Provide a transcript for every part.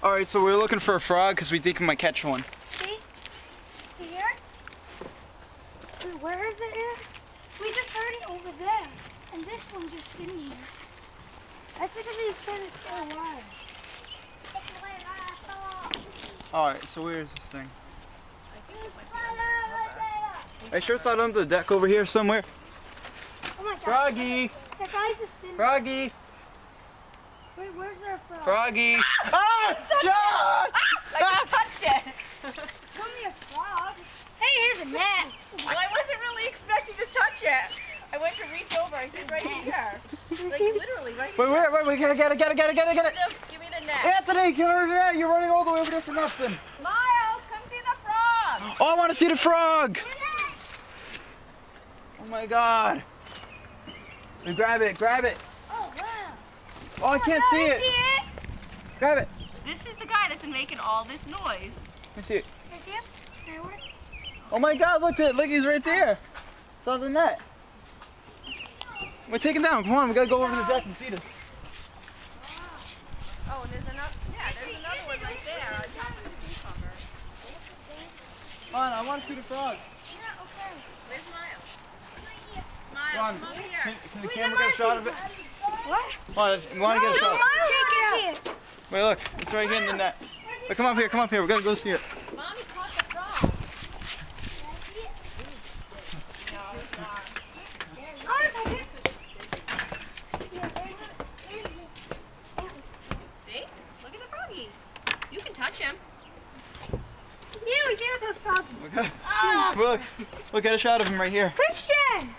Alright, so we're looking for a frog because we think we might catch one. See? Here? Wait, where is it here? We just heard it over there. And this one's just sitting here. I think it's trying to stay alive. Alright, so where is this thing? Are you sure it's not under the deck over here somewhere? Oh my God. Froggy! That guy's just sitting there. Froggy! Wait, where's our frog? Froggy! Ah! John! I just touched it. Tell me a frog. Hey, here's a net. Well, I wasn't really expecting to touch it. I went to reach over. I said right here. Like literally right here. Wait, we gotta get it. Give me the net. Anthony, give her that. You're running all the way over there for nothing. Miles, come see the frog. Oh, I want to see the frog. Oh my God. Grab it. Oh, wow. Oh, I can't see it. Grab it. This is the guy that's been making all this noise. Let me see it. Can I see him? Can I work? Oh my God, look, he's right there. It's on the net. We're taking down. Come on, we gotta go over the deck and see this. Oh, and there's another one right there on top of the cucumber. Come on, I want to see the frog. Yeah, okay. Where's Miles? Come on, Miles, come over here. can the camera get a shot of it? What? Come on, we want to get a shot. Take it. Wait, look, it's right here in the net. Wait, come up here, we gotta go see it. Mommy caught the frog. See? Look at the froggy. You can touch him. Ew, he gave us those soggy. Okay. Look, get a shot of him right here. Christian!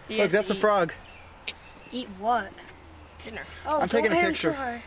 Look, that's a frog. Eat what? Dinner. Oh, I'm taking a don't hand picture. to her.